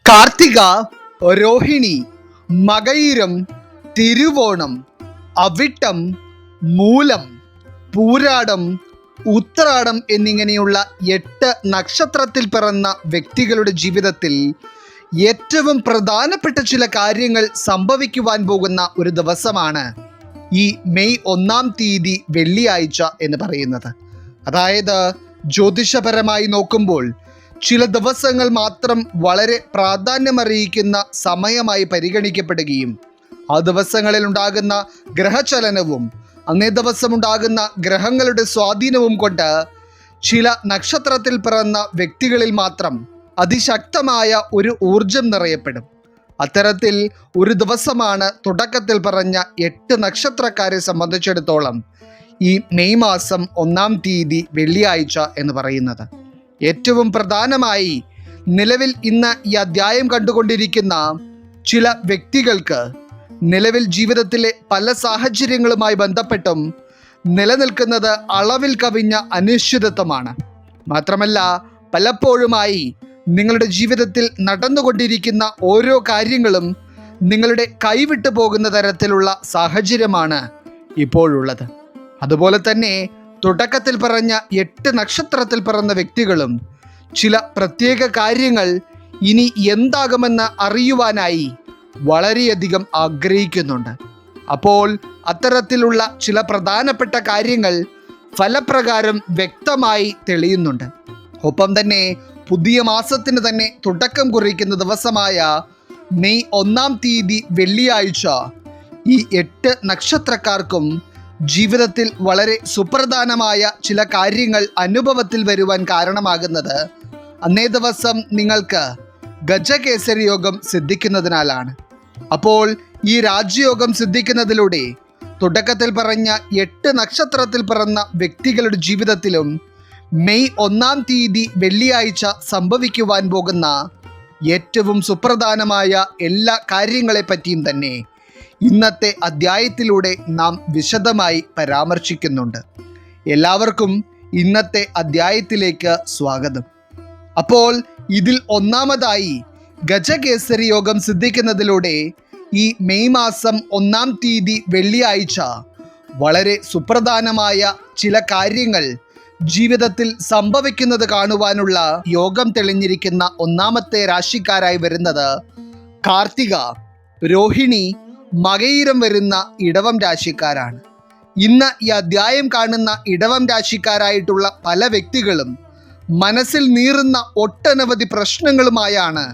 കാർത്തിക, രോഹിണി, മകയിരം, തിരുവോണം, അവിട്ടം, മൂലം, പൂരാടം, ഉത്രാടം എന്നിങ്ങനെയുള്ള 8 നക്ഷത്രത്തിൽ പിറന്ന വ്യക്തികളുടെ ജീവിതത്തിൽ ഏറ്റവും പ്രധാനപ്പെട്ട ചില കാര്യങ്ങൾ സംഭവിക്കുവാൻ പോകുന്ന ഒരു ദിവസമാണ് ഈ മെയ് 1-ാം തീയതി വെള്ളിയാഴ്ച എന്ന് പറയുന്നത്. അതായത് ജ്യോതിഷപരമായി നോക്കുമ്പോൾ ചില ദിവസങ്ങൾ മാത്രം വളരെ പ്രാധാന്യമറിയിക്കുന്ന സമയമായി പരിഗണിക്കപ്പെടുകയും ആ ദിവസങ്ങളിൽ ഉണ്ടാകുന്ന ഗ്രഹചലനവും അന്നേ ദിവസം ഉണ്ടാകുന്ന ഗ്രഹങ്ങളുടെ സ്വാധീനവും കൊണ്ട് ചില നക്ഷത്രത്തിൽ പിറന്ന വ്യക്തികളിൽ മാത്രം അതിശക്തമായ ഒരു ഊർജം നിറയപ്പെടും. അത്തരത്തിൽ ഒരു ദിവസമാണ് തുടക്കത്തിൽ പറഞ്ഞ 8 നക്ഷത്രക്കാരെ സംബന്ധിച്ചിടത്തോളം ഈ മെയ് മാസം 1-ാം തീയതി വെള്ളിയാഴ്ച എന്ന് പറയുന്നത്. ഏറ്റവും പ്രധാനമായി നിലവിൽ ഇന്ന് ഈ അധ്യായം കണ്ടുകൊണ്ടിരിക്കുന്ന ചില വ്യക്തികൾക്ക് നിലവിൽ ജീവിതത്തിലെ പല സാഹചര്യങ്ങളുമായി ബന്ധപ്പെട്ടും നിലനിൽക്കുന്നത് അളവിൽ കവിഞ്ഞ അനിശ്ചിതത്വമാണ്. മാത്രമല്ല പലപ്പോഴുമായി നിങ്ങളുടെ ജീവിതത്തിൽ നടന്നുകൊണ്ടിരിക്കുന്ന ഓരോ കാര്യങ്ങളും നിങ്ങളുടെ കൈവിട്ടു പോകുന്ന തരത്തിലുള്ള സാഹചര്യമാണ് ഇപ്പോഴുള്ളത്. അതുപോലെ തന്നെ തുടക്കത്തിൽ പറഞ്ഞ 8 നക്ഷത്രത്തിൽ പിറന്ന വ്യക്തികളും ചില പ്രത്യേക കാര്യങ്ങൾ ഇനി എന്താകുമെന്ന് അറിയുവാനായി വളരെയധികം ആഗ്രഹിക്കുന്നുണ്ട്. അപ്പോൾ അത്തരത്തിലുള്ള ചില പ്രധാനപ്പെട്ട കാര്യങ്ങൾ ഫലപ്രകാരം വ്യക്തമായി തെളിയുന്നുണ്ട്. ഒപ്പം തന്നെ പുതിയ മാസത്തിന് തന്നെ തുടക്കം കുറിക്കുന്ന ദിവസമായ മെയ് 1-ാം തീയതി വെള്ളിയാഴ്ച ഈ 8 നക്ഷത്രക്കാർക്കും ജീവിതത്തിൽ വളരെ സുപ്രധാനമായ ചില കാര്യങ്ങൾ അനുഭവത്തിൽ വരുവാൻ കാരണമാകുന്നത് അന്നേ ദിവസം നിങ്ങൾക്ക് ഗജകേസരി യോഗം സിദ്ധിക്കുന്നതിനാലാണ്. അപ്പോൾ ഈ രാജയോഗം സിദ്ധിക്കുന്നതിലൂടെ തുടക്കത്തിൽ പറഞ്ഞ 8 നക്ഷത്രത്തിൽ പിറന്ന വ്യക്തികളുടെ ജീവിതത്തിലും മെയ് 1-ാം തീയതി വെള്ളിയാഴ്ച സംഭവിക്കുവാൻ പോകുന്ന ഏറ്റവും സുപ്രധാനമായ എല്ലാ കാര്യങ്ങളെപ്പറ്റിയും തന്നെ ഇന്നത്തെ അധ്യായത്തിലൂടെ നാം വിശദമായി പരാമർശിക്കുന്നുണ്ട്. എല്ലാവർക്കും ഇന്നത്തെ അധ്യായത്തിലേക്ക് സ്വാഗതം. അപ്പോൾ ഇതിൽ ഒന്നാമതായി ഗജകേസരി യോഗം സിദ്ധിക്കുന്നതിലൂടെ ഈ മെയ് മാസം 1-ാം തീയതി വെള്ളിയാഴ്ച വളരെ സുപ്രധാനമായ ചില കാര്യങ്ങൾ ജീവിതത്തിൽ സംഭവിക്കുന്നത് കാണുവാനുള്ള യോഗം തെളിഞ്ഞിരിക്കുന്ന ഒന്നാമത്തെ രാശിക്കാരായി വരുന്നത് കാർത്തിക, രോഹിണി, മകയിരം വരുന്ന ഇടവം രാശിക്കാരാണ്. ഇന്ന് ഈ അധ്യായം കാണുന്ന ഇടവം രാശിക്കാരായിട്ടുള്ള പല വ്യക്തികളും മനസ്സിൽ നീറുന്ന ഒട്ടനവധി പ്രശ്നങ്ങളുമായാണ്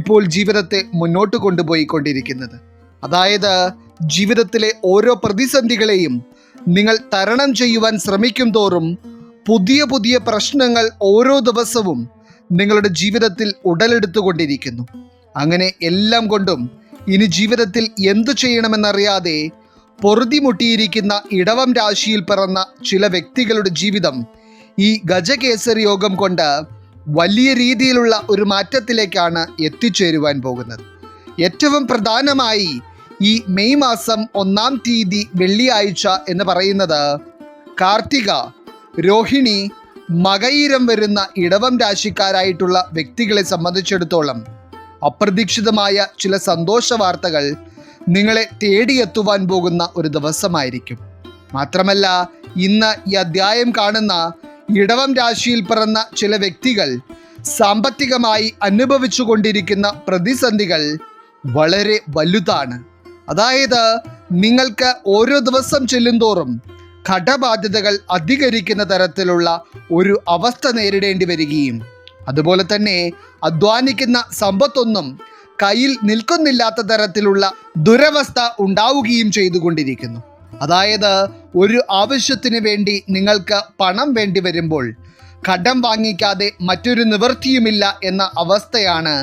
ഇപ്പോൾ ജീവിതത്തെ മുന്നോട്ട് കൊണ്ടുപോയിക്കൊണ്ടിരിക്കുന്നത്. അതായത് ജീവിതത്തിലെ ഓരോ പ്രതിസന്ധികളെയും നിങ്ങൾ തരണം ചെയ്യുവാൻ ശ്രമിക്കും തോറും പുതിയ പുതിയ പ്രശ്നങ്ങൾ ഓരോ ദിവസവും നിങ്ങളുടെ ജീവിതത്തിൽ ഉടലെടുത്തുകൊണ്ടിരിക്കുന്നു. അങ്ങനെ എല്ലാം കൊണ്ടും ഇനി ജീവിതത്തിൽ എന്തു ചെയ്യണമെന്നറിയാതെ പൊറുതിമുട്ടിയിരിക്കുന്ന ഇടവം രാശിയിൽ പിറന്ന ചില വ്യക്തികളുടെ ജീവിതം ഈ ഗജകേസരി യോഗം കൊണ്ട് വലിയ രീതിയിലുള്ള ഒരു മാറ്റത്തിലേക്കാണ് എത്തിച്ചേരുവാൻ പോകുന്നത്. ഏറ്റവും പ്രധാനമായി ഈ മെയ് മാസം 1-ാം തീയതി വെള്ളിയാഴ്ച എന്ന് പറയുന്നത് കാർത്തിക, രോഹിണി, മകയിരം വരുന്ന ഇടവം രാശിക്കാരായിട്ടുള്ള വ്യക്തികളെ സംബന്ധിച്ചിടത്തോളം അപ്രതീക്ഷിതമായ ചില സന്തോഷ വാർത്തകൾ നിങ്ങളെ തേടിയെത്തുവാൻ പോകുന്ന ഒരു ദിവസമായിരിക്കും. മാത്രമല്ല ഇന്ന് ഈ അധ്യായം കാണുന്ന ഇടവം രാശിയിൽ പിറന്ന ചില വ്യക്തികൾ സാമ്പത്തികമായി അനുഭവിച്ചു കൊണ്ടിരിക്കുന്ന പ്രതിസന്ധികൾ വളരെ വലുതാണ്. അതായത് നിങ്ങൾക്ക് ഓരോ ദിവസം ചെല്ലുന്തോറും കടബാധ്യതകൾ അധികരിക്കുന്ന തരത്തിലുള്ള ഒരു അവസ്ഥ നേരിടേണ്ടി വരികയും അതുപോലെ തന്നെ അധ്വാനിക്കുന്ന സമ്പത്തൊന്നും കയ്യിൽ നിൽക്കുന്നില്ലാത്ത തരത്തിലുള്ള ദുരവസ്ഥ ഉണ്ടാവുകയും ചെയ്തുകൊണ്ടിരിക്കുന്നു. അതായത് ഒരു ആവശ്യത്തിന് വേണ്ടി നിങ്ങൾക്ക് പണം വേണ്ടി വരുമ്പോൾ കടം വാങ്ങിക്കാതെ മറ്റൊരു നിവൃത്തിയുമില്ല എന്ന അവസ്ഥയാണ്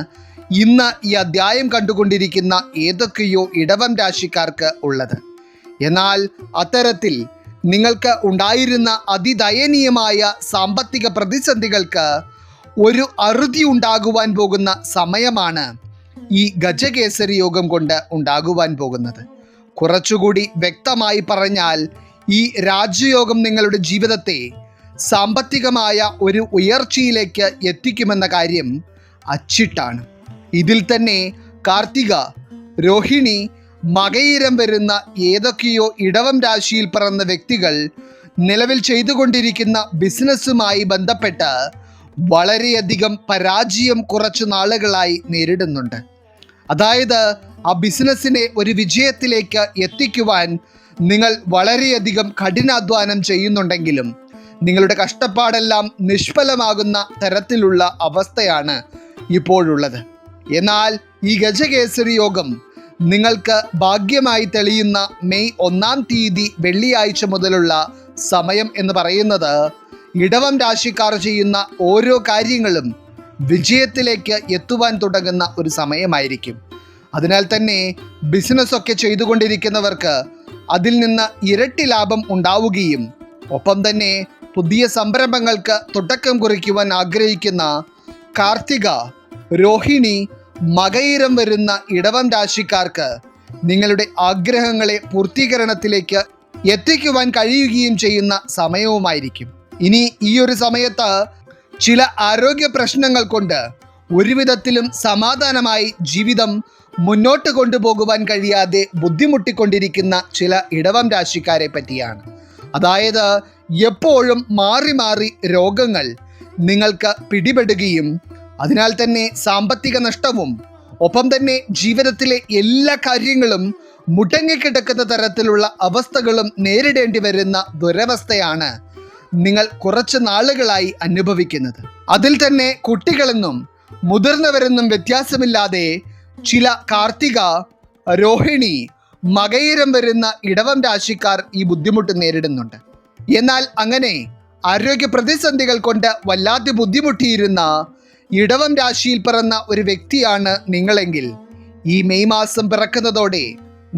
ഇന്ന് ഈ അധ്യായം കണ്ടുകൊണ്ടിരിക്കുന്ന ഏതൊക്കെയോ ഇടവം രാശിക്കാർക്ക് ഉള്ളത്. എന്നാൽ അത്തരത്തിൽ നിങ്ങൾക്ക് ഉണ്ടായിരുന്ന അതിദയനീയമായ സാമ്പത്തിക പ്രതിസന്ധികൾക്ക് ഒരു അറുതി ഉണ്ടാകുവാൻ പോകുന്ന സമയമാണ് ഈ ഗജകേസരി യോഗം കൊണ്ട് ഉണ്ടാകുവാൻ പോകുന്നത്. കുറച്ചുകൂടി വ്യക്തമായി പറഞ്ഞാൽ ഈ രാജയോഗം നിങ്ങളുടെ ജീവിതത്തെ സാമ്പത്തികമായ ഒരു ഉയർച്ചയിലേക്ക് എത്തിക്കുമെന്ന കാര്യം അച്ചിട്ടാണ്. ഇതിൽ തന്നെ കാർത്തിക, രോഹിണി, മകയിരം വരുന്ന ഏതൊക്കെയോ ഇടവം രാശിയിൽ പിറന്ന വ്യക്തികൾ നിലവിൽ ചെയ്തുകൊണ്ടിരിക്കുന്ന ബിസിനസ്സുമായി ബന്ധപ്പെട്ട് വളരെയധികം പരാജയം കുറച്ചു നാളുകളായി നേരിടുന്നുണ്ട്. അതായത് ആ ബിസിനസ്സിനെ ഒരു വിജയത്തിലേക്ക് എത്തിക്കുവാൻ നിങ്ങൾ വളരെയധികം കഠിനാധ്വാനം ചെയ്യുന്നുണ്ടെങ്കിലും നിങ്ങളുടെ കഷ്ടപ്പാടെല്ലാം നിഷ്ഫലമാകുന്ന തരത്തിലുള്ള അവസ്ഥയാണ് ഇപ്പോഴുള്ളത്. എന്നാൽ ഈ ഗജകേസരി യോഗം നിങ്ങൾക്ക് ഭാഗ്യമായി തെളിയുന്ന മെയ് 1 തീയതി വെള്ളിയാഴ്ച മുതലുള്ള സമയം എന്ന് പറയുന്നത് ഇടവം രാശിക്കാർ ചെയ്യുന്ന ഓരോ കാര്യങ്ങളും വിജയത്തിലേക്ക് എത്തുവാൻ തുടങ്ങുന്ന ഒരു സമയമായിരിക്കും. അതിനാൽ തന്നെ ബിസിനസ്സൊക്കെ ചെയ്തുകൊണ്ടിരിക്കുന്നവർക്ക് അതിൽ നിന്ന് ഇരട്ടി ലാഭം ഉണ്ടാവുകയും ഒപ്പം തന്നെ പുതിയ സംരംഭങ്ങൾക്ക് തുടക്കം കുറിക്കുവാൻ ആഗ്രഹിക്കുന്ന കാർത്തിക, രോഹിണി, മകയിരം വരുന്ന ഇടവം രാശിക്കാർക്ക് നിങ്ങളുടെ ആഗ്രഹങ്ങളെ പൂർത്തീകരണത്തിലേക്ക് എത്തിക്കുവാൻ കഴിയുകയും ചെയ്യുന്ന സമയവുമായിരിക്കും. ഇനി ഈ ഒരു സമയത്ത് ചില ആരോഗ്യ പ്രശ്നങ്ങൾ കൊണ്ട് ഒരുവിധത്തിലും സമാധാനമായി ജീവിതം മുന്നോട്ട് കൊണ്ടുപോകുവാൻ കഴിയാതെ ബുദ്ധിമുട്ടിക്കൊണ്ടിരിക്കുന്ന ചില ഇടവം രാശിക്കാരെ പറ്റിയാണ്. അതായത് എപ്പോഴും മാറി മാറി രോഗങ്ങൾ നിങ്ങൾക്ക് പിടിപെടുകയും അതിനാൽ തന്നെ സാമ്പത്തിക നഷ്ടവും ഒപ്പം തന്നെ ജീവിതത്തിലെ എല്ലാ കാര്യങ്ങളും മുടങ്ങിക്കിടക്കുന്ന തരത്തിലുള്ള അവസ്ഥകളും നേരിടേണ്ടി വരുന്ന ദുരവസ്ഥയാണ് നിങ്ങൾ കുറച്ച് നാളുകളായി അനുഭവിക്കുന്നത്. അതിൽ തന്നെ കുട്ടികളെന്നും മുതിർന്നവരെന്നും വ്യത്യാസമില്ലാതെ ചില കാർത്തിക, രോഹിണി, മകയിരം വരുന്ന ഇടവം രാശിക്കാർ ഈ ബുദ്ധിമുട്ട് നേരിടുന്നുണ്ട്. എന്നാൽ അങ്ങനെ ആരോഗ്യ പ്രതിസന്ധികൾ കൊണ്ട് വല്ലാതെ ബുദ്ധിമുട്ടിയിരുന്ന ഇടവം രാശിയിൽ പിറന്ന ഒരു വ്യക്തിയാണ് നിങ്ങളെങ്കിൽ ഈ മെയ് മാസം പിറക്കുന്നതോടെ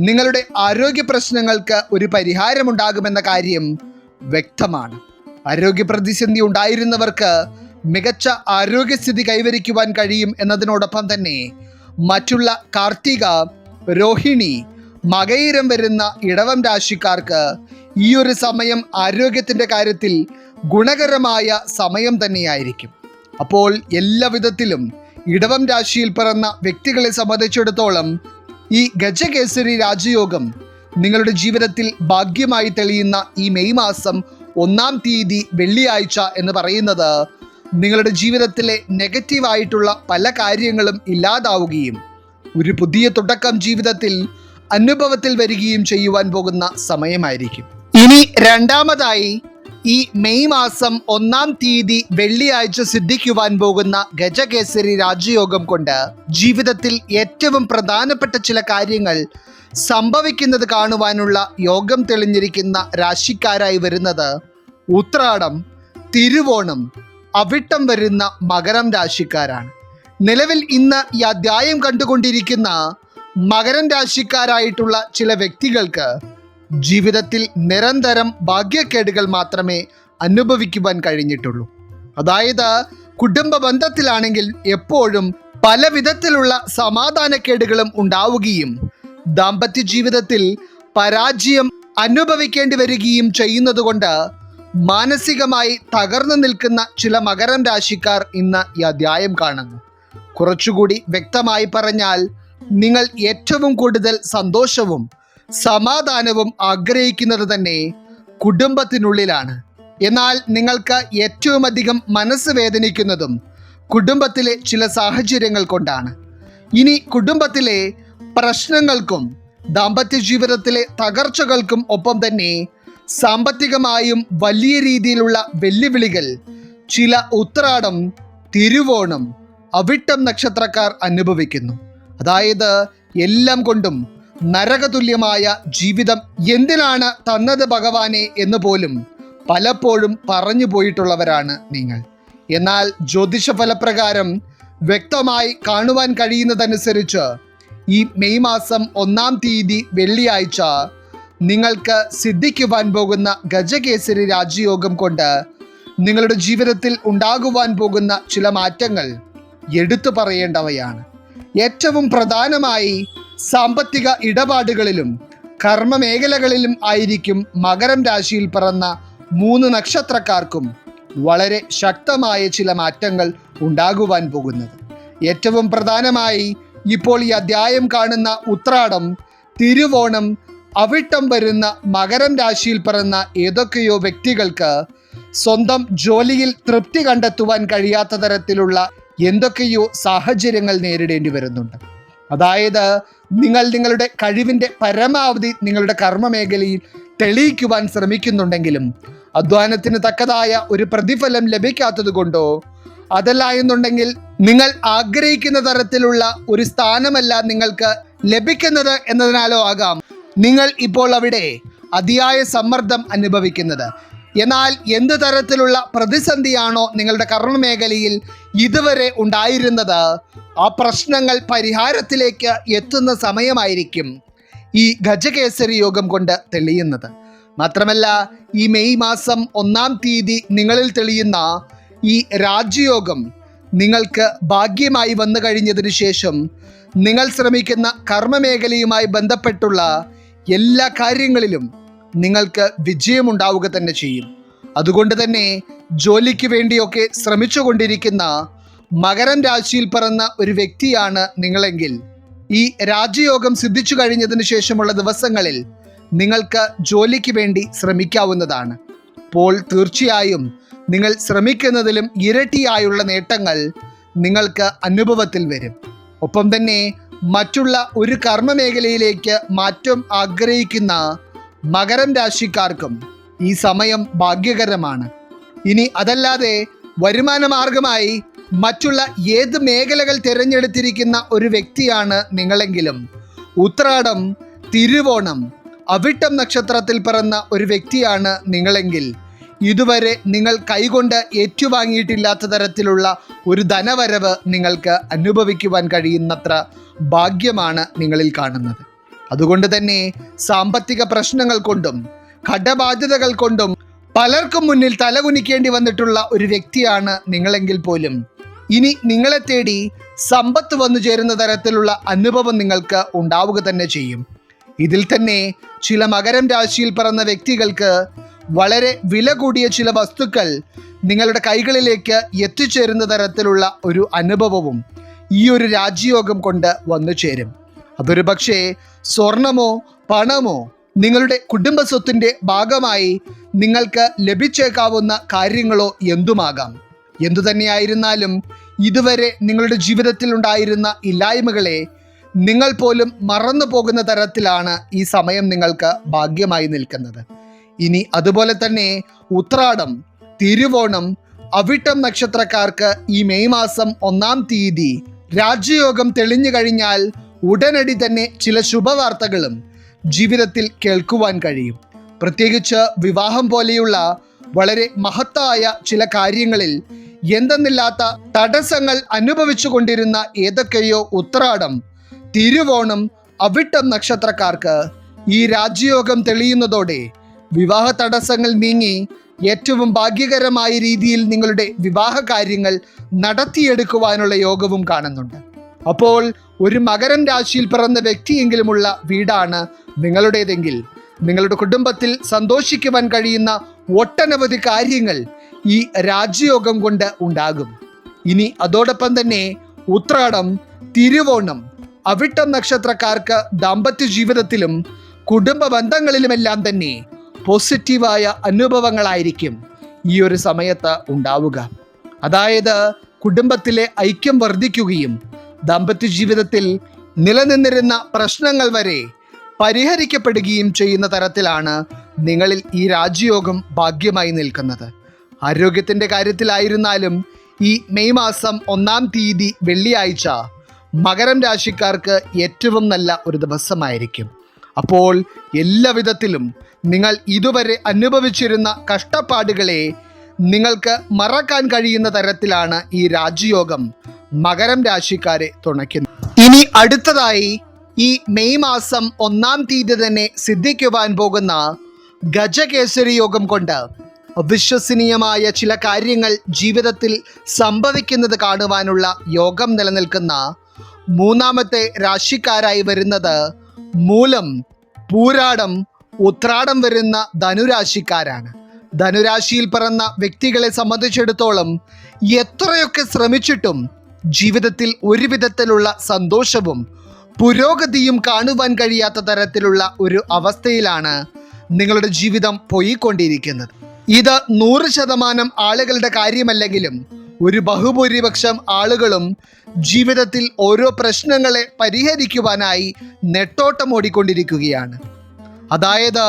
നിങ്ങളുടെ ആരോഗ്യ പ്രശ്നങ്ങൾക്ക് ഒരു പരിഹാരമുണ്ടാകുമെന്ന കാര്യം വ്യക്തമാണ്. ആരോഗ്യ പ്രതിസന്ധി ഉണ്ടായിരുന്നവർക്ക് മികച്ച ആരോഗ്യസ്ഥിതി കൈവരിക്കുവാൻ കഴിയും എന്നതിനോടൊപ്പം തന്നെ മറ്റുള്ള കാർത്തിക, രോഹിണി, മകയിരം വരുന്ന ഇടവം രാശിക്കാർക്ക് ഈ ഒരു സമയം ആരോഗ്യത്തിൻ്റെ കാര്യത്തിൽ ഗുണകരമായ സമയം തന്നെയായിരിക്കും. അപ്പോൾ എല്ലാ വിധത്തിലും ഇടവം രാശിയിൽ പിറന്ന വ്യക്തികളെ സംബന്ധിച്ചിടത്തോളം ഈ ഗജകേസരി രാജയോഗം നിങ്ങളുടെ ജീവിതത്തിൽ ഭാഗ്യമായി തെളിയുന്ന ഈ മെയ് മാസം 1 തീയതി വെള്ളിയാഴ്ച എന്ന് പറയുന്നത് നിങ്ങളുടെ ജീവിതത്തിലെ നെഗറ്റീവായിട്ടുള്ള പല കാര്യങ്ങളും ഇല്ലാതാവുകയും ഒരു പുതിയ തുടക്കം ജീവിതത്തിൽ അനുഭവത്തിൽ വരികയും ചെയ്യുവാൻ പോകുന്ന സമയമായിരിക്കും. ഇനി രണ്ടാമതായി ഈ മെയ് മാസം 1 തീയതി വെള്ളിയാഴ്ച സിദ്ധിക്കുവാൻ പോകുന്ന ഗജകേസരി രാജയോഗം കൊണ്ട് ജീവിതത്തിൽ ഏറ്റവും പ്രധാനപ്പെട്ട ചില കാര്യങ്ങൾ സംഭവിക്കുന്നത് കാണുവാനുള്ള യോഗം തെളിഞ്ഞിരിക്കുന്ന രാശിക്കാരായി വരുന്നത് ഉത്രാടം, തിരുവോണം, അവിട്ടം വരുന്ന മകരം രാശിക്കാരാണ്. നിലവിൽ ഇന്ന് ഈ അധ്യായം കണ്ടുകൊണ്ടിരിക്കുന്ന മകരം രാശിക്കാരായിട്ടുള്ള ചില വ്യക്തികൾക്ക് ജീവിതത്തിൽ നിരന്തരം ഭാഗ്യക്കേടുകൾ മാത്രമേ അനുഭവിക്കുവാൻ കഴിഞ്ഞിട്ടുള്ളൂ. അതായത് കുടുംബ ബന്ധത്തിലാണെങ്കിൽ എപ്പോഴും പല വിധത്തിലുള്ള സമാധാനക്കേടുകളും ഉണ്ടാവുകയും ദാമ്പത്യ ജീവിതത്തിൽ പരാജയം അനുഭവിക്കേണ്ടി വരികയും ചെയ്യുന്നതുകൊണ്ട് മാനസികമായി തകർന്നു നിൽക്കുന്ന ചില മകരം രാശിക്കാർ ഇന്ന് ഈ അധ്യായം കാണുന്നു. കുറച്ചുകൂടി വ്യക്തമായി പറഞ്ഞാൽ നിങ്ങൾ ഏറ്റവും കൂടുതൽ സന്തോഷവും സമാധാനവും ആഗ്രഹിക്കുന്നത് തന്നെ കുടുംബത്തിനുള്ളിലാണ്. എന്നാൽ നിങ്ങൾക്ക് ഏറ്റവും അധികം മനസ്സ് വേദനിക്കുന്നതും കുടുംബത്തിലെ ചില സാഹചര്യങ്ങൾ കൊണ്ടാണ്. ഇനി കുടുംബത്തിലെ പ്രശ്നങ്ങൾക്കും ദാമ്പത്യ ജീവിതത്തിലെ തകർച്ചകൾക്കും ഒപ്പം തന്നെ സാമ്പത്തികമായും വലിയ രീതിയിലുള്ള വെല്ലുവിളികൾ ചില ഉത്രാടം, തിരുവോണം, അവിട്ടം നക്ഷത്രക്കാർ അനുഭവിക്കുന്നു. അതായത് എല്ലാം കൊണ്ടും നരകതുല്യമായ ജീവിതം എന്തിനാണ് തന്നത് ഭഗവാനെ എന്ന് പോലും പലപ്പോഴും പറഞ്ഞു പോയിട്ടുള്ളവരാണ് നിങ്ങൾ. എന്നാൽ ജ്യോതിഷ ഫലപ്രകാരം വ്യക്തമായി കാണുവാൻ കഴിയുന്നതനുസരിച്ച് ഈ മെയ് മാസം 1 തീയതി വെള്ളിയാഴ്ച നിങ്ങൾക്ക് സിദ്ധിക്കുവാൻ പോകുന്ന ഗജകേസരി രാജയോഗം കൊണ്ട് നിങ്ങളുടെ ജീവിതത്തിൽ ഉണ്ടാകുവാൻ പോകുന്ന ചില മാറ്റങ്ങൾ എടുത്തു പറയേണ്ടവയാണ്. ഏറ്റവും പ്രധാനമായി സാമ്പത്തിക ഇടപാടുകളിലും കർമ്മമേഖലകളിലും ആയിരിക്കും മകരം രാശിയിൽ പിറന്ന 3 നക്ഷത്രക്കാർക്കും വളരെ ശക്തമായ ചില മാറ്റങ്ങൾ ഉണ്ടാകുവാൻ പോകുന്നത്. ഏറ്റവും പ്രധാനമായി ഇപ്പോൾ ഈ അധ്യായം കാണുന്ന ഉത്രാടം, തിരുവോണം, അവിട്ടം വരുന്ന മകരം രാശിയിൽ പിറന്ന ഏതൊക്കെയോ വ്യക്തികൾക്ക് സ്വന്തം ജോലിയിൽ തൃപ്തി കണ്ടെത്തുവാൻ കഴിയാത്ത തരത്തിലുള്ള എന്തൊക്കെയോ സാഹചര്യങ്ങൾ നേരിടേണ്ടി വരുന്നുണ്ട്. അതായത് നിങ്ങൾ നിങ്ങളുടെ കഴിവിൻ്റെ പരമാവധി നിങ്ങളുടെ കർമ്മമേഖലയിൽ തെളിയിക്കുവാൻ ശ്രമിക്കുന്നുണ്ടെങ്കിലും അധ്വാനത്തിന് തക്കതായ ഒരു പ്രതിഫലം ലഭിക്കാത്തത് കൊണ്ടോ, അതല്ല എന്നുണ്ടെങ്കിൽ നിങ്ങൾ ആഗ്രഹിക്കുന്ന തരത്തിലുള്ള ഒരു സ്ഥാനമല്ല നിങ്ങൾക്ക് ലഭിക്കുന്നത് എന്നതിനാലോ ആകാം നിങ്ങൾ ഇപ്പോൾ അവിടെ അതിയായ സമ്മർദ്ദം അനുഭവിക്കുന്നത്. എന്നാൽ എന്ത് തരത്തിലുള്ള പ്രതിസന്ധിയാണോ നിങ്ങളുടെ കർമ്മമേഖലയിൽ ഇതുവരെ ഉണ്ടായിരുന്നത്, ആ പ്രശ്നങ്ങൾ പരിഹാരത്തിലേക്ക് എത്തുന്ന സമയമായിരിക്കും ഈ ഗജകേസരി യോഗം കൊണ്ട് തെളിയുന്നത്. മാത്രമല്ല, ഈ മെയ് മാസം 1-ാം തീയതി നിങ്ങളിൽ തെളിയുന്ന ഈ രാജയോഗം നിങ്ങൾക്ക് ഭാഗ്യമായി വന്നു കഴിഞ്ഞതിന് ശേഷം നിങ്ങൾ ശ്രമിക്കുന്ന കർമ്മമേഖലയുമായി ബന്ധപ്പെട്ടുള്ള എല്ലാ കാര്യങ്ങളിലും നിങ്ങൾക്ക് വിജയമുണ്ടാവുക തന്നെ ചെയ്യും. അതുകൊണ്ട് തന്നെ ജോലിക്ക് വേണ്ടിയൊക്കെ ശ്രമിച്ചുകൊണ്ടിരിക്കുന്ന മകരം രാശിയിൽ പിറന്ന ഒരു വ്യക്തിയാണ് നിങ്ങളെങ്കിൽ, ഈ രാജയോഗം സിദ്ധിച്ചു കഴിഞ്ഞതിന് ശേഷമുള്ള ദിവസങ്ങളിൽ നിങ്ങൾക്ക് ജോലിക്ക് വേണ്ടി ശ്രമിക്കാവുന്നതാണ്. അപ്പോൾ തീർച്ചയായും നിങ്ങൾ ശ്രമിക്കുന്നതിലും ഇരട്ടിയായുള്ള നേട്ടങ്ങൾ നിങ്ങൾക്ക് അനുഭവത്തിൽ വരും. ഒപ്പം തന്നെ മറ്റുള്ള ഒരു കർമ്മമേഖലയിലേക്ക് മാറ്റം ആഗ്രഹിക്കുന്ന മകരം രാശിക്കാർക്കും ഈ സമയം ഭാഗ്യകരമാണ്. ഇനി അതല്ലാതെ വരുമാന മാർഗമായി മറ്റുള്ള ഏത് മേഖലകൾ തിരഞ്ഞെടുത്തിരിക്കുന്ന ഒരു വ്യക്തിയാണ് നിങ്ങളെങ്കിലും, ഉത്രാടം, തിരുവോണം, അവിട്ടം നക്ഷത്രത്തിൽ പിറന്ന ഒരു വ്യക്തിയാണ് നിങ്ങളെങ്കിൽ, ഇതുവരെ നിങ്ങൾ കൈകൊണ്ട് ഏറ്റുവാങ്ങിയിട്ടില്ലാത്ത തരത്തിലുള്ള ഒരു ധനവരവ് നിങ്ങൾക്ക് അനുഭവിക്കുവാൻ കഴിയുന്നത്ര ഭാഗ്യമാണ് നിങ്ങളിൽ കാണുന്നത്. അതുകൊണ്ട് തന്നെ സാമ്പത്തിക പ്രശ്നങ്ങൾ കൊണ്ടും കടബാധ്യതകൾ കൊണ്ടും പലർക്കും മുന്നിൽ തലകുനിക്കേണ്ടി വന്നിട്ടുള്ള ഒരു വ്യക്തിയാണ് നിങ്ങളെങ്കിൽ പോലും ഇനി നിങ്ങളെ തേടി സമ്പത്ത് വന്നു ചേരുന്ന തരത്തിലുള്ള അനുഭവം നിങ്ങൾക്ക് ഉണ്ടാവുക തന്നെ ചെയ്യും. ഇതിൽ തന്നെ ചില മകരം രാശിയിൽ പിറന്ന വ്യക്തികൾക്ക് വളരെ വില കൂടിയ ചില വസ്തുക്കൾ നിങ്ങളുടെ കൈകളിലേക്ക് എത്തിച്ചേരുന്ന തരത്തിലുള്ള ഒരു അനുഭവവും ഈ ഒരു രാജയോഗം കൊണ്ട് വന്നു ചേരും. അതൊരു പക്ഷേ സ്വർണമോ പണമോ നിങ്ങളുടെ കുടുംബ സ്വത്തിൻ്റെ ഭാഗമായി നിങ്ങൾക്ക് ലഭിച്ചേക്കാവുന്ന കാര്യങ്ങളോ എന്തുമാകാം. എന്തു തന്നെയായിരുന്നാലും ഇതുവരെ നിങ്ങളുടെ ജീവിതത്തിൽ ഉണ്ടായിരുന്ന ഇല്ലായ്മകളെ നിങ്ങൾ പോലും മറന്നു പോകുന്ന തരത്തിലാണ് ഈ സമയം നിങ്ങൾക്ക് ഭാഗ്യമായി നിൽക്കുന്നത്. ഇനി അതുപോലെ തന്നെ ഉത്രാടം, തിരുവോണം, അവിട്ടം നക്ഷത്രക്കാർക്ക് ഈ മെയ് മാസം 1-ാം തീയതി രാജയോഗം തെളിഞ്ഞു കഴിഞ്ഞാൽ ഉടനടി തന്നെ ചില ശുഭവാർത്തകളും ജീവിതത്തിൽ കേൾക്കുവാൻ കഴിയും. പ്രത്യേകിച്ച് വിവാഹം പോലെയുള്ള വളരെ മഹത്തായ ചില കാര്യങ്ങളിൽ എന്തെന്നില്ലാത്ത തടസ്സങ്ങൾ അനുഭവിച്ചു കൊണ്ടിരുന്ന ഏതൊക്കെയോ ഉത്രാടം, തിരുവോണം, അവിട്ടം നക്ഷത്രക്കാർക്ക് ഈ രാജയോഗം തെളിയുന്നതോടെ വിവാഹ തടസ്സങ്ങൾ നീങ്ങി ഏറ്റവും ഭാഗ്യകരമായ രീതിയിൽ നിങ്ങളുടെ വിവാഹ കാര്യങ്ങൾ നടത്തിയെടുക്കുവാനുള്ള യോഗവും കാണുന്നുണ്ട്. അപ്പോൾ ഒരു മകരം രാശിയിൽ പിറന്ന വ്യക്തിയെങ്കിലുമുള്ള വീടാണ് നിങ്ങളുടേതെങ്കിൽ നിങ്ങളുടെ കുടുംബത്തിൽ സന്തോഷിക്കുവാൻ കഴിയുന്ന ഒട്ടനവധി കാര്യങ്ങൾ ഈ രാജയോഗം കൊണ്ട് ഉണ്ടാകും. ഇനി അതോടൊപ്പം തന്നെ ഉത്രാടം, തിരുവോണം, അവിട്ടം നക്ഷത്രക്കാർക്ക് ദാമ്പത്യ ജീവിതത്തിലും കുടുംബ ബന്ധങ്ങളിലുമെല്ലാം തന്നെ പോസിറ്റീവായ അനുഭവങ്ങളായിരിക്കും ഈ ഒരു സമയത്ത് ഉണ്ടാവുക. അതായത് കുടുംബത്തിലെ ഐക്യം വർദ്ധിക്കുകയും ദാമ്പത്യ ജീവിതത്തിൽ നിലനിന്നിരുന്ന പ്രശ്നങ്ങൾ വരെ പരിഹരിക്കപ്പെടുകയും ചെയ്യുന്ന തരത്തിലാണ് നിങ്ങളിൽ ഈ രാജയോഗം ഭാഗ്യമായി നിൽക്കുന്നത്. ആരോഗ്യത്തിൻ്റെ കാര്യത്തിലായിരുന്നാലും ഈ മെയ് മാസം 1-ാം തീയതി വെള്ളിയാഴ്ച മകരം രാശിക്കാർക്ക് ഏറ്റവും നല്ല ഒരു ദിവസമായിരിക്കും. അപ്പോൾ എല്ലാ വിധത്തിലും നിങ്ങൾ ഇതുവരെ അനുഭവിച്ചിരുന്ന കഷ്ടപ്പാടുകളെ നിങ്ങൾക്ക് മറക്കാൻ കഴിയുന്ന തരത്തിലാണ് ഈ രാജയോഗം മകരം രാശിക്കാരെ തുണയ്ക്കുന്നത്. ഇനി അടുത്തതായി ഈ മെയ് മാസം 1-ാം തീയതി തന്നെ സിദ്ധിക്കുവാൻ പോകുന്ന ഗജകേസരി യോഗം കൊണ്ട് അവിശ്വസനീയമായ ചില കാര്യങ്ങൾ ജീവിതത്തിൽ സംഭവിക്കുന്നത് കാണുവാനുള്ള യോഗം നിലനിൽക്കുന്ന 3-ാമത്തെ രാശിക്കാരായി വരുന്നത് മൂലം, പൂരാടം, ഉത്രാടം വരുന്ന ധനുരാശിക്കാരാണ്. ധനുരാശിയിൽ പിറന്ന വ്യക്തികളെ സംബന്ധിച്ചിടത്തോളം എത്രയൊക്കെ ശ്രമിച്ചിട്ടും ജീവിതത്തിൽ ഒരു വിധത്തിലുള്ള സന്തോഷവും പുരോഗതിയും കാണുവാൻ കഴിയാത്ത തരത്തിലുള്ള ഒരു അവസ്ഥയിലാണ് നിങ്ങളുടെ ജീവിതം പോയിക്കൊണ്ടിരിക്കുന്നത്. ഇത് 100% ആളുകളുടെ കാര്യമല്ലെങ്കിലും ഒരു ബഹുഭൂരിപക്ഷം ആളുകളും ജീവിതത്തിൽ ഓരോ പ്രശ്നങ്ങളെ പരിഹരിക്കുവാനായി നെട്ടോട്ടം ഓടിക്കൊണ്ടിരിക്കുകയാണ്. അതായത്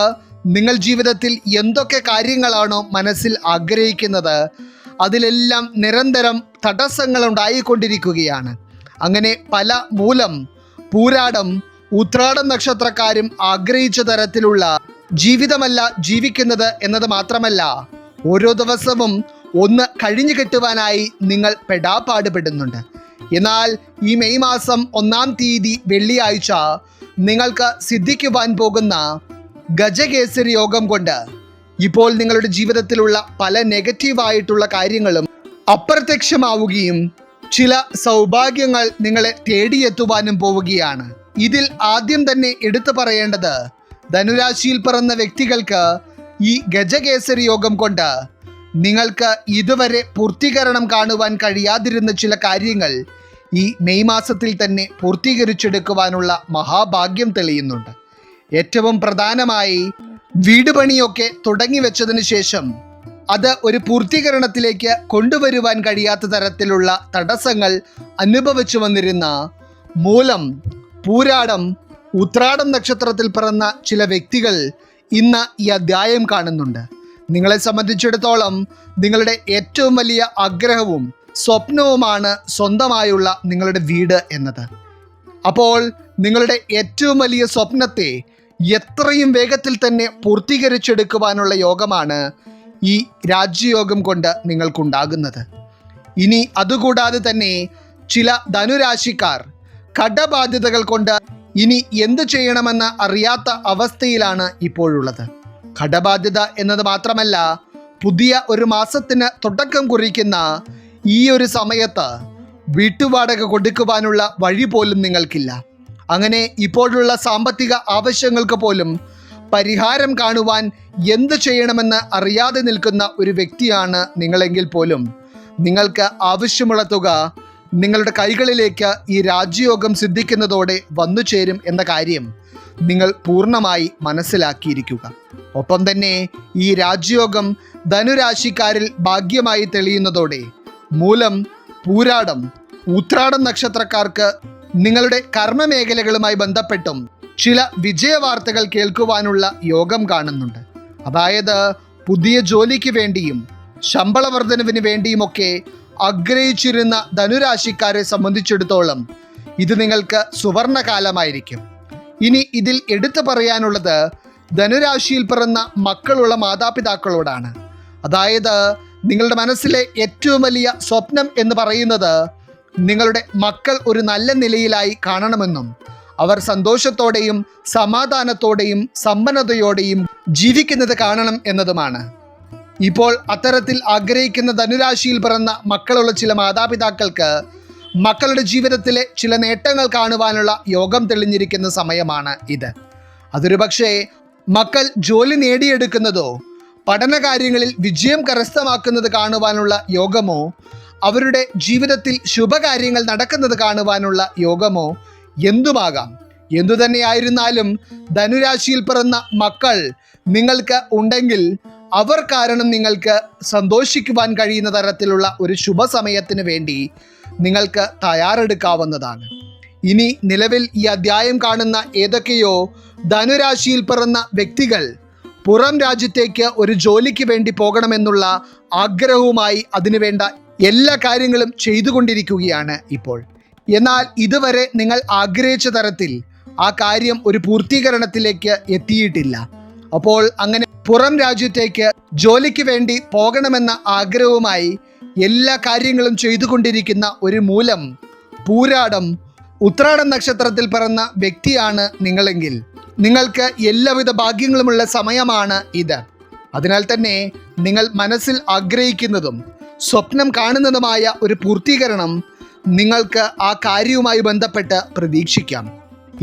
നിങ്ങൾ ജീവിതത്തിൽ എന്തൊക്കെ കാര്യങ്ങളാണോ മനസ്സിൽ ആഗ്രഹിക്കുന്നത് അതിലെല്ലാം നിരന്തരം തടസ്സങ്ങൾ ഉണ്ടായിക്കൊണ്ടിരിക്കുകയാണ്. അങ്ങനെ പല മൂലം, പൂരാടം, ഉത്രാടം നക്ഷത്രക്കാരും ആഗ്രഹിച്ച തരത്തിലുള്ള ജീവിതമല്ല ജീവിക്കുന്നത് എന്നത് മാത്രമല്ല, ഓരോ ദിവസവും ഒന്ന് കഴിഞ്ഞു കെട്ടുവാനായി നിങ്ങൾ പെടാപ്പാടുപെടുന്നുണ്ട്. എന്നാൽ ഈ മെയ് മാസം 1-ാം തീയതി വെള്ളിയാഴ്ച നിങ്ങൾക്ക് സിദ്ധിക്കുവാൻ പോകുന്ന ഗജകേസരി യോഗം കൊണ്ട് ഇപ്പോൾ നിങ്ങളുടെ ജീവിതത്തിലുള്ള പല നെഗറ്റീവായിട്ടുള്ള കാര്യങ്ങളും അപ്രത്യക്ഷമാവുകയും ചില സൗഭാഗ്യങ്ങൾ നിങ്ങളെ തേടിയെത്തുവാനും പോവുകയാണ്. ഇതിൽ ആദ്യം തന്നെ എടുത്തു പറയേണ്ടത്, ധനുരാശിയിൽ പിറന്ന വ്യക്തികൾക്ക് ഈ ഗജകേസരി യോഗം കൊണ്ട് നിങ്ങൾക്ക് ഇതുവരെ പൂർത്തീകരണം കാണുവാൻ കഴിയാതിരുന്ന ചില കാര്യങ്ങൾ ഈ മെയ് മാസത്തിൽ തന്നെ പൂർത്തീകരിച്ചെടുക്കുവാനുള്ള മഹാഭാഗ്യം തെളിയുന്നുണ്ട്. ഏറ്റവും പ്രധാനമായി വീട് പണിയൊക്കെ തുടങ്ങി വെച്ചതിന് ശേഷം അത് ഒരു പൂർത്തീകരണത്തിലേക്ക് കൊണ്ടുവരുവാൻ കഴിയാത്ത തരത്തിലുള്ള തടസ്സങ്ങൾ അനുഭവിച്ചു വന്നിരുന്ന മൂലം, പൂരാടം, ഉത്രാടം നക്ഷത്രത്തിൽ പിറന്ന ചില വ്യക്തികൾ ഇന്ന് ഈ അധ്യായം കാണുന്നുണ്ട്. നിങ്ങളെ സംബന്ധിച്ചിടത്തോളം നിങ്ങളുടെ ഏറ്റവും വലിയ ആഗ്രഹവും സ്വപ്നവുമാണ് സ്വന്തമായുള്ള നിങ്ങളുടെ വീട് എന്നത്. അപ്പോൾ നിങ്ങളുടെ ഏറ്റവും വലിയ സ്വപ്നത്തെ എത്രയും വേഗത്തിൽ തന്നെ പൂർത്തീകരിച്ചെടുക്കുവാനുള്ള യോഗമാണ് ഈ രാജ്യയോഗം കൊണ്ട് നിങ്ങൾക്കുണ്ടാകുന്നത്. ഇനി അതുകൂടാതെ തന്നെ ചില ധനുരാശിക്കാർ കടബാധ്യതകൾ കൊണ്ട് ഇനി എന്ത് ചെയ്യണമെന്ന് അറിയാത്ത അവസ്ഥയിലാണ് ഇപ്പോഴുള്ളത്. കടബാധ്യത എന്നത് മാത്രമല്ല, പുതിയ ഒരു മാസത്തിന് തുടക്കം കുറിക്കുന്ന ഈ ഒരു സമയത്ത് വീട്ടുവാടക കൊടുക്കുവാനുള്ള വഴി പോലും നിങ്ങൾക്കില്ല. അങ്ങനെ ഇപ്പോഴുള്ള സാമ്പത്തിക ആവശ്യങ്ങൾക്ക് പോലും പരിഹാരം കാണുവാൻ എന്ത് ചെയ്യണമെന്ന് അറിയാതെ നിൽക്കുന്ന ഒരു വ്യക്തിയാണ് നിങ്ങളെങ്കിൽ പോലും നിങ്ങൾക്ക് ആവശ്യമുള്ള തുക നിങ്ങളുടെ കൈകളിലേക്ക് ഈ രാജ്യയോഗം സിദ്ധിക്കുന്നതോടെ വന്നു ചേരും എന്ന കാര്യം നിങ്ങൾ പൂർണ്ണമായി മനസ്സിലാക്കിയിരിക്കുക. ഒപ്പം തന്നെ ഈ രാജ്യയോഗം ധനുരാശിക്കാരിൽ ഭാഗ്യമായി തെളിയുന്നതോടെ മൂലം, പൂരാടം, ഉത്രാടം നക്ഷത്രക്കാർക്ക് നിങ്ങളുടെ കർമ്മമേഖലകളുമായി ബന്ധപ്പെട്ടും ചില വിജയവാർത്തകൾ കേൾക്കുവാനുള്ള യോഗം കാണുന്നുണ്ട്. അതായത് പുതിയ ജോലിക്ക് വേണ്ടിയും ശമ്പള വർധനവിന് വേണ്ടിയുമൊക്കെ ആഗ്രഹിച്ചിരുന്ന ധനുരാശിക്കാരെ സംബന്ധിച്ചിടത്തോളം ഇത് നിങ്ങൾക്ക് സുവർണകാലമായിരിക്കും. ഇനി ഇതിൽ എടുത്തു പറയാനുള്ളത് ധനുരാശിയിൽ പിറന്ന മക്കളുള്ള മാതാപിതാക്കളോടാണ്. അതായത് നിങ്ങളുടെ മനസ്സിലെ ഏറ്റവും വലിയ സ്വപ്നം എന്ന് പറയുന്നത് നിങ്ങളുടെ മക്കൾ ഒരു നല്ല നിലയിലായി കാണണമെന്നും അവർ സന്തോഷത്തോടെയും സമാധാനത്തോടെയും സമ്പന്നതയോടെയും ജീവിക്കുന്നത് കാണണം എന്നതുമാണ്. ഇപ്പോൾ അത്തരത്തിൽ ആഗ്രഹിക്കുന്ന ധനുരാശിയിൽ പിറന്ന മക്കളുള്ള ചില മാതാപിതാക്കൾക്ക് മക്കളുടെ ജീവിതത്തിലെ ചില നേട്ടങ്ങൾ കാണുവാനുള്ള യോഗം തെളിഞ്ഞിരിക്കുന്ന സമയമാണ് ഇത്. അതൊരു പക്ഷേ മക്കൾ ജോലി നേടിയെടുക്കുന്നതോ പഠനകാര്യങ്ങളിൽ വിജയം കരസ്ഥമാക്കുന്നത് കാണുവാനുള്ള യോഗമോ അവരുടെ ജീവിതത്തിൽ ശുഭകാര്യങ്ങൾ നടക്കുന്നത് കാണുവാനുള്ള യോഗമോ എന്തുമാകാം. എന്തുതന്നെയായിരുന്നാലും ധനുരാശിയിൽ പിറന്ന മക്കൾ നിങ്ങൾക്ക് ഉണ്ടെങ്കിൽ അവർ കാരണം നിങ്ങൾക്ക് സന്തോഷിക്കുവാൻ കഴിയുന്ന തരത്തിലുള്ള ഒരു ശുഭസമയത്തിന് വേണ്ടി നിങ്ങൾക്ക് തയ്യാറെടുക്കാവുന്നതാണ്. ഇനി നിലവിൽ ഈ അധ്യായം കാണുന്ന ഏതൊക്കെയോ ധനുരാശിയിൽ പിറന്ന വ്യക്തികൾ പുറം രാജ്യത്തേക്ക് ഒരു ജോലിക്ക് വേണ്ടി പോകണമെന്നുള്ള ആഗ്രഹവുമായി അതിനുവേണ്ട എല്ലാ കാര്യങ്ങളും ചെയ്തുകൊണ്ടിരിക്കുകയാണ് ഇപ്പോൾ. എന്നാൽ ഇതുവരെ നിങ്ങൾ ആഗ്രഹിച്ച തരത്തിൽ ആ കാര്യം ഒരു പൂർത്തീകരണത്തിലേക്ക് എത്തിയിട്ടില്ല. അപ്പോൾ അങ്ങനെ പുറം രാജ്യത്തേക്ക് ജോലിക്ക് വേണ്ടി പോകണമെന്ന ആഗ്രഹവുമായി എല്ലാ കാര്യങ്ങളും ചെയ്തുകൊണ്ടിരിക്കുന്ന ഒരു മൂലം, പൂരാടം, ഉത്രാടം നക്ഷത്രത്തിൽ പിറന്ന വ്യക്തിയാണ് നിങ്ങളെങ്കിൽ നിങ്ങൾക്ക് എല്ലാവിധ ഭാഗ്യങ്ങളുമുള്ള സമയമാണ് ഇത്. അതിനാൽ തന്നെ നിങ്ങൾ മനസ്സിൽ ആഗ്രഹിക്കുന്നതും സ്വപ്നം കാണുന്നതുമായ ഒരു പൂർത്തീകരണം നിങ്ങൾക്ക് ആ കാര്യവുമായി ബന്ധപ്പെട്ട് പ്രതീക്ഷിക്കാം.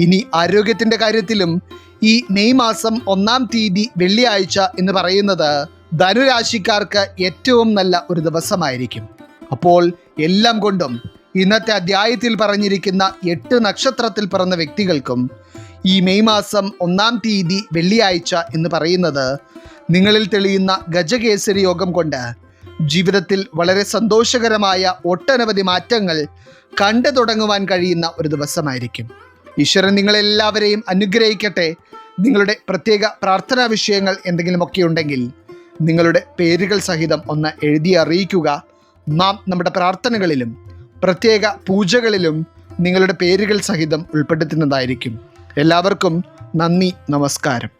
ഇനി ആരോഗ്യത്തിൻ്റെ കാര്യത്തിലും ഈ മെയ് മാസം 1-ാം തീയതി വെള്ളിയാഴ്ച എന്ന് പറയുന്നത് ധനുരാശിക്കാർക്ക് ഏറ്റവും നല്ല ഒരു ദിവസമായിരിക്കും. അപ്പോൾ എല്ലാം കൊണ്ടും ഇന്നത്തെ അധ്യായത്തിൽ പറഞ്ഞിരിക്കുന്ന 8 നക്ഷത്രത്തിൽ പിറന്ന വ്യക്തികൾക്കും ഈ മെയ് മാസം 1-ാം തീയതി വെള്ളിയാഴ്ച എന്ന് പറയുന്നത് നിങ്ങളിൽ തെളിയുന്ന ഗജകേസരി യോഗം കൊണ്ട് ജീവിതത്തിൽ വളരെ സന്തോഷകരമായ ഒട്ടനവധി മാറ്റങ്ങൾ കണ്ടു തുടങ്ങുവാൻ കഴിയുന്ന ഒരു ദിവസമായിരിക്കും. ഈശ്വരൻ നിങ്ങളെല്ലാവരെയും അനുഗ്രഹിക്കട്ടെ. നിങ്ങളുടെ പ്രത്യേക പ്രാർത്ഥനാ വിഷയങ്ങൾ എന്തെങ്കിലുമൊക്കെ ഉണ്ടെങ്കിൽ നിങ്ങളുടെ പേരുകൾ സഹിതം ഒന്ന് എഴുതി അറിയിക്കുക. നാം നമ്മുടെ പ്രാർത്ഥനകളിലും പ്രത്യേക പൂജകളിലും നിങ്ങളുടെ പേരുകൾ സഹിതം ഉൾപ്പെടുത്തുന്നതായിരിക്കും. എല്ലാവർക്കും നന്ദി, നമസ്കാരം.